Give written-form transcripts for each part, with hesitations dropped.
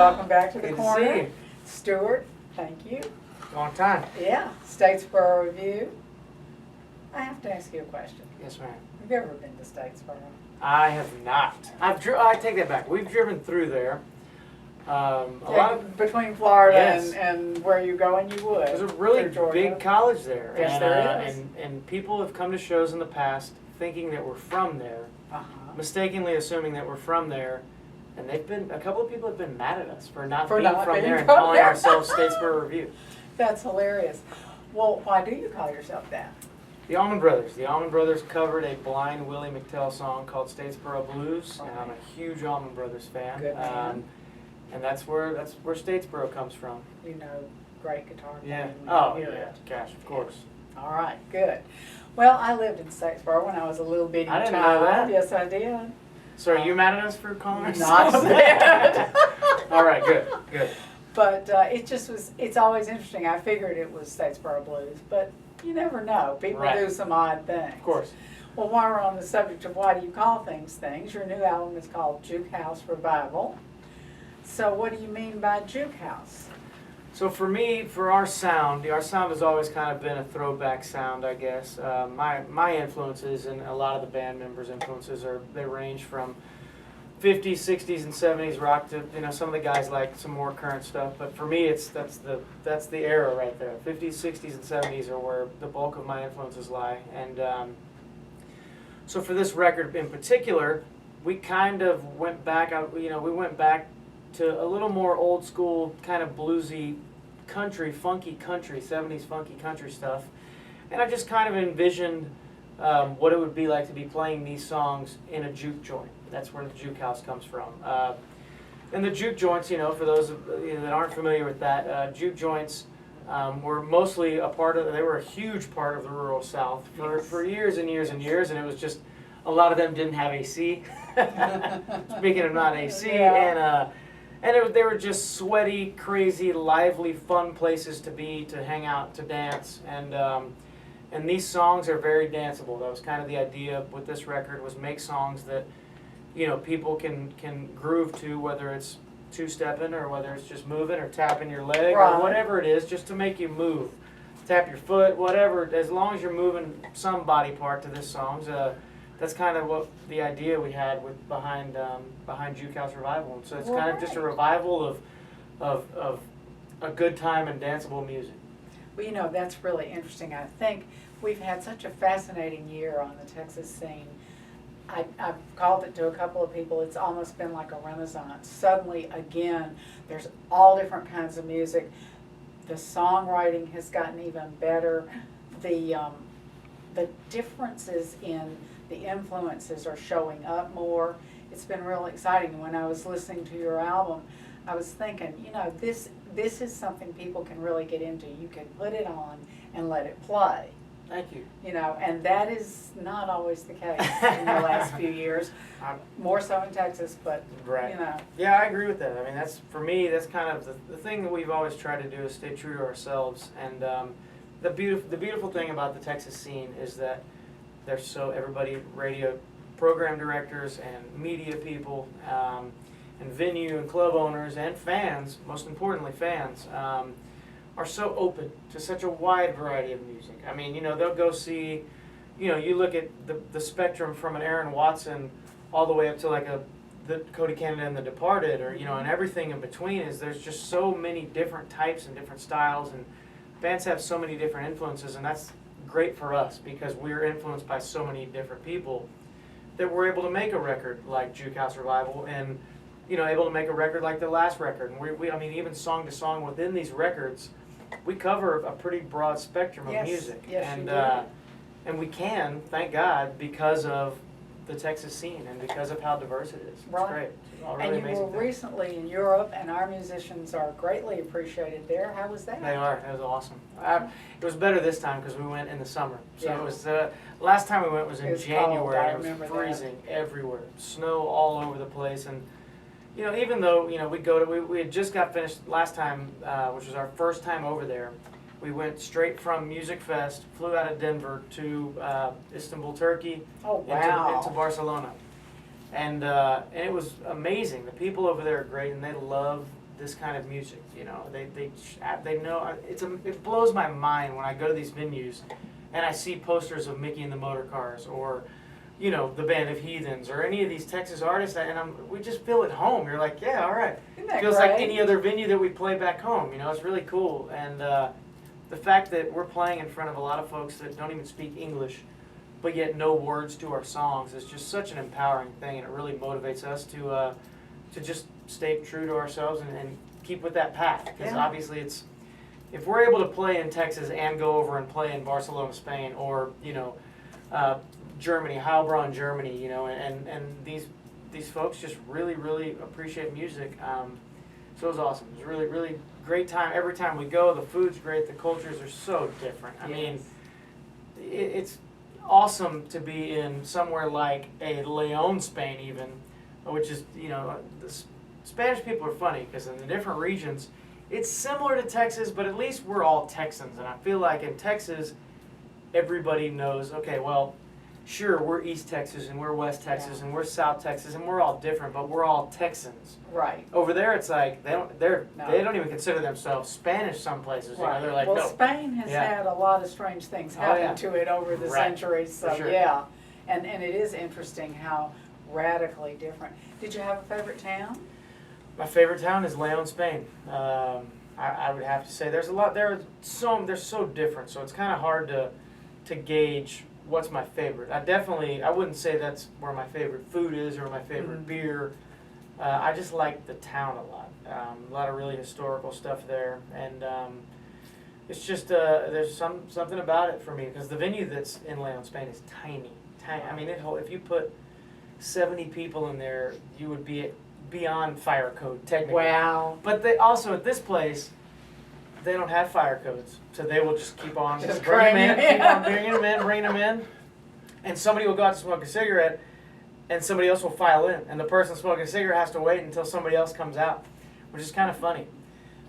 welcome back to the Good to corner. see you. Stuart, thank you. Long time. Yeah, Statesboro Review. I have to ask you a question. Yes, ma'am. Have you ever been to Statesboro? I have not. I take that back. We've driven through there. A lot of between Florida Yes. and where you go, and you would. There's a really through Georgia. big college there. Yes, and, there is. And people have come to shows in the past thinking that we're from there, Uh-huh. mistakenly assuming that we're from there, and a couple of people have been mad at us for not For being not from being there and from calling there. ourselves Statesboro Review. That's hilarious. Well, why do you call yourself that? The Allman Brothers. The Allman Brothers covered a Blind Willie McTell song called Statesboro Blues, and I'm a huge Allman Brothers fan. Good man. And that's where Statesboro comes from. You know, great guitar Yeah. playing when Oh, you hear yeah. it. Gosh, of course. All right, good. Well, I lived in Statesboro when I was a little bitty I didn't child. know that. Yes, I did. So are you mad at us for calling Not ourselves a bit. All right, good, good. But it's always interesting. I figured it was Statesboro Blues, but you never know. People Right. do some odd things. Of course. Well, while we're on the subject of why do you call things, your new album is called Juke House Revival. So what do you mean by Juke House? So for me, for our sound has always kind of been a throwback sound, I guess. My influences and a lot of the band members' influences they range from 50s, 60s, and 70s rock to some of the guys like some more current stuff. But for me, that's the era right there. 50s, 60s, and 70s are where the bulk of my influences lie. And so for this record in particular, we kind of went back. We went back to a little more old school, kind of bluesy, funky country, 70s funky country stuff. And I just kind of envisioned what it would be like to be playing these songs in a juke joint. That's where the Juke House comes from. And the juke joints, for those that aren't familiar with that, juke joints were mostly they were a huge part of the rural South for years and years and years, and it was just, a lot of them didn't have AC. Speaking of not AC, Yeah. They were just sweaty, crazy, lively, fun places to be, to hang out, to dance, and these songs are very danceable. That was kind of the idea with this record, was make songs that people can groove to, whether it's two-stepping or whether it's just moving or tapping your leg Right. or whatever it is, just to make you move. Tap your foot, whatever, as long as you're moving some body part to this song. That's kind of what the idea we had behind Juke House Revival. And so it's kind of just a revival of a good time and danceable music. Well, that's really interesting. I think we've had such a fascinating year on the Texas scene. I've called it to a couple of people. It's almost been like a renaissance. Suddenly, again, there's all different kinds of music. The songwriting has gotten even better. The differences in the influences are showing up more. It's been really exciting. When I was listening to your album, I was thinking, this is something people can really get into. You can put it on and let it play. Thank you. And that is not always the case in the last few years. More so in Texas, but, Right. Yeah, I agree with that. I mean, for me, that's kind of the thing that we've always tried to do, is stay true to ourselves. And the beautiful thing about the Texas scene is that there's everybody, radio program directors and media people, and venue and club owners and fans, most importantly fans, are so open to such a wide variety of music. I mean, they'll go see, you look at the spectrum from an Aaron Watson all the way up to the Cody Canada and the Departed, or and everything in between. There's just so many different types and different styles, and bands have so many different influences, and that's great for us because we're influenced by so many different people that we're able to make a record like Juke House Revival, and able to make a record like the last record. And I mean, even song to song within these records, we cover a pretty broad spectrum of music. Yes, and you do. And we can, thank God, because of the Texas scene and because of how diverse it is. It's Right. great. It's all And really you were amazing thing. recently in Europe, and our musicians are greatly appreciated there. How was that? They are. It was awesome. It was better this time because we went in the summer. So Yeah. it was last time we went was in It was cold, January. I It was remember that. freezing everywhere, snow all over the place, and even though we had just got finished last time, which was our first time over there. We went straight from Music Fest, flew out of Denver to Istanbul, Turkey, Oh, wow. into Barcelona. And it was amazing. The people over there are great, and they love this kind of music. You know, they know it blows my mind when I go to these venues and I see posters of Mickey and the Motor Cars or, you know, the Band of Heathens or any of these Texas artists, and we just feel at home. You're like, yeah, all right. Isn't that Feels great? like any other venue that we play back home. You know, it's really cool. And the fact that we're playing in front of a lot of folks that don't even speak English, but yet know words to our songs is just such an empowering thing, and it really motivates us to just stay true to ourselves and keep with that path. Because Yeah. obviously if we're able to play in Texas and go over and play in Barcelona, Spain, or, you know, Germany, Heilbronn, Germany, you know, and these folks just really, really appreciate music. So it was awesome. It was really, really great time. Every time we go, the food's great. The cultures are so different. I mean, it's awesome to be in somewhere like a León, Spain, even, which is, you know, the Spanish people are funny because in the different regions, it's similar to Texas, but at least we're all Texans. And I feel like in Texas, everybody knows, okay, well, sure, we're East Texas and we're West Texas and we're South Texas and we're all different, but we're all Texans. Right. Over there, it's like they don't No. even consider themselves Spanish. Some places, you know, Right. they're like, well, no. Spain has Yeah. had a lot of strange things Oh, happen yeah. to it over the Right. centuries. So For sure. yeah, and it is interesting how radically different. Did you have a favorite town? My favorite town is León, Spain. I would have to say there's a lot. They're so different, so it's kind of hard to gauge what's my favorite. I wouldn't say that's where my favorite food is or my favorite beer. I just like the town a lot. A lot of really historical stuff there, and it's just there's something about it for me because the venue that's in León, Spain is tiny. I mean, if you put 70 people in there, you would be beyond fire code technically. Wow. But they also at this place, they don't have fire codes, so they will just keep on Just bringing them in, crank 'em keep on bringing them in, and somebody will go out to smoke a cigarette, and somebody else will file in, and the person smoking a cigarette has to wait until somebody else comes out, which is kind of funny.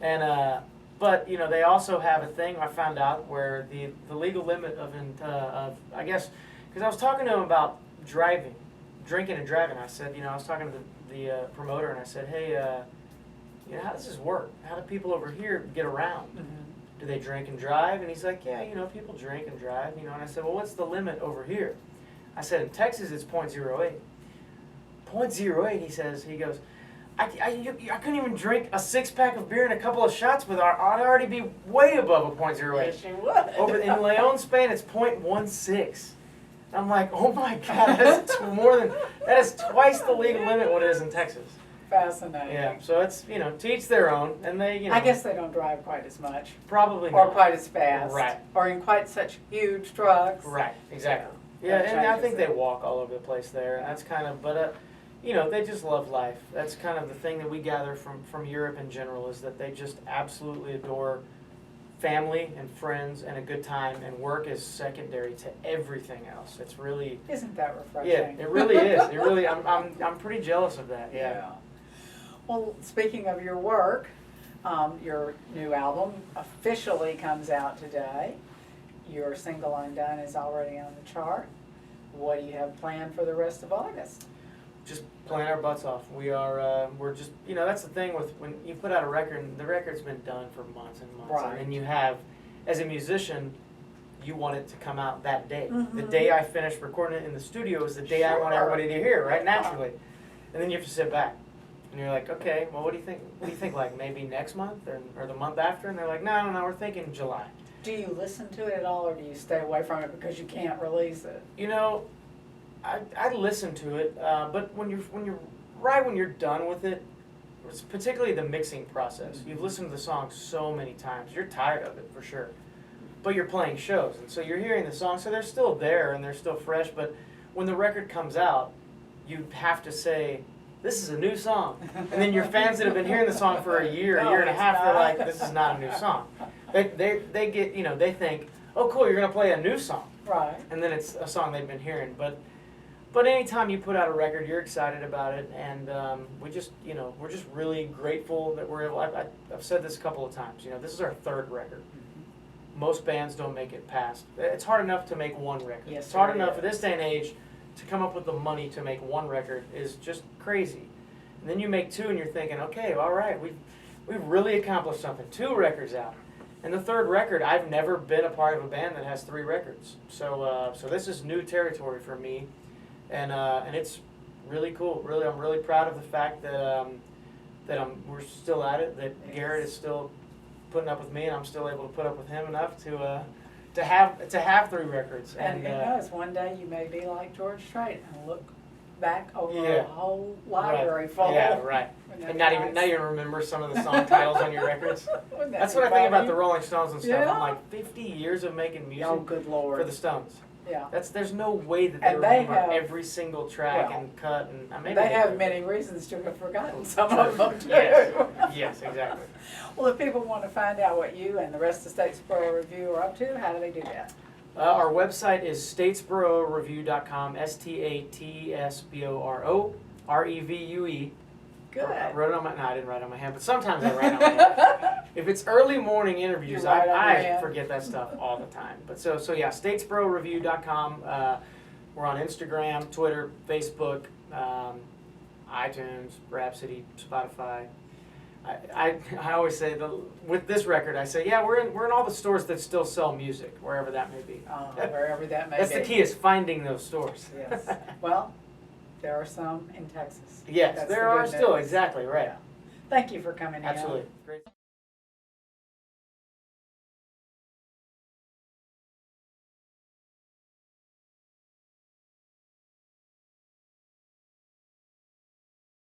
And but you know they also have a thing I found out where the legal limit of I guess because I was talking to him about drinking and driving. I said, you know, I was talking to the promoter, and I said, hey, you know, how does this work? How do people over here get around? Do they drink and drive? And he's like, yeah, you know, people drink and drive, you know. And I said, well, what's the limit over here? I said, in Texas, it's .08. .08, he goes, I couldn't even drink a 6-pack of beer and a couple of shots with I'd already be way above a .08. Yes, you would. Over in León, Spain, it's .16. I'm like, oh my God, that is twice the legal limit what it is in Texas. Fascinating. Yeah, so it's, you know, to each their own, and they, you know. I guess they don't drive quite as much, Probably or not. quite as fast, Right. or in quite such huge trucks. Right, exactly. So, Yeah, that and I changes think they it. walk all over the place there, and that's kind of, but, you know, they just love life. That's kind of the thing that we gather from Europe in general, is that they just absolutely adore family and friends and a good time, and work is secondary to everything else. It's really, Isn't that refreshing? yeah, it really is. It really, I'm pretty jealous of that, yeah. Well, speaking of your work, your new album officially comes out today. Your single Undone is already on the chart. What do you have planned for the rest of August? Just playing our butts off. We're just, you know, that's the thing with when you put out a record, the record's been done for months and months. Right. And then you have, as a musician, you want it to come out that day. The Mhm. day I finish recording it in the studio is the day I want Sure. everybody to hear, right? Naturally. And then you have to sit back. And you're like, okay, well, what do you think? What do you think, like maybe next month or the month after? And they're like, no, we're thinking July. Do you listen to it at all, or do you stay away from it because you can't release it? You know, I listen to it, but when you're done with it, it's particularly the mixing process. You've listened to the song so many times, you're tired of it for sure. But you're playing shows, and so you're hearing the song, so they're still there and they're still fresh. But when the record comes out, you have to say, this is a new song. And then your fans that have been hearing the song for a year No, and a it's half, they're not. like, this is not a new song. They get, you know, they think, oh cool, you're gonna play a new song. Right. And then it's a song they've been hearing. But anytime you put out a record, you're excited about it, and we just, you know, we're just really grateful that we're able. I've said this a couple of times. You know, this is our third record. Most bands don't make it past. It's hard enough to make one record. Yes, It's hard it enough is. at this day and age to come up with the money to make one record is just crazy. And then you make two, and you're thinking, okay, all right, we've really accomplished something. 2 records out. And the 3rd record, I've never been a part of a band that has 3 records. So this is new territory for me, and it's really cool. Really, I'm really proud of the fact that we're still at it. That Garrett is still putting up with me, and I'm still able to put up with him enough to have 3 records. And who knows, one day you may be like George Strait and look back over a whole library full. Yeah, right. And not even remember some of the song titles on your records. That's what I think about the Rolling Stones and stuff. Yeah. I'm like, 50 years of making music Oh, good Lord. for the Stones. Yeah. There's no way that they And they remember have- every single track well, and cut and maybe They have do. many reasons to have forgotten some of them too. Yes, exactly. Well, if people want to find out what you and the rest of Statesboro Review are up to, how do they do that? Our website is statesbororeview.com, STATSBOROREVUE. Good. I wrote it on I didn't write it on my hand, but sometimes I write on my hand. If it's early morning interviews, You write on your I hand. forget that stuff all the time. But so yeah, statesbororeview.com. We're on Instagram, Twitter, Facebook, iTunes, Rhapsody, Spotify. I always say with this record, I say, yeah, we're in all the stores that still sell music, wherever that may be. Wherever that may That's be. the key, is finding those stores. Yes. Well, there are some in Texas. Yes, That's there the are good still, news. exactly, right. Yeah. Thank you for coming in. Absolutely. Great.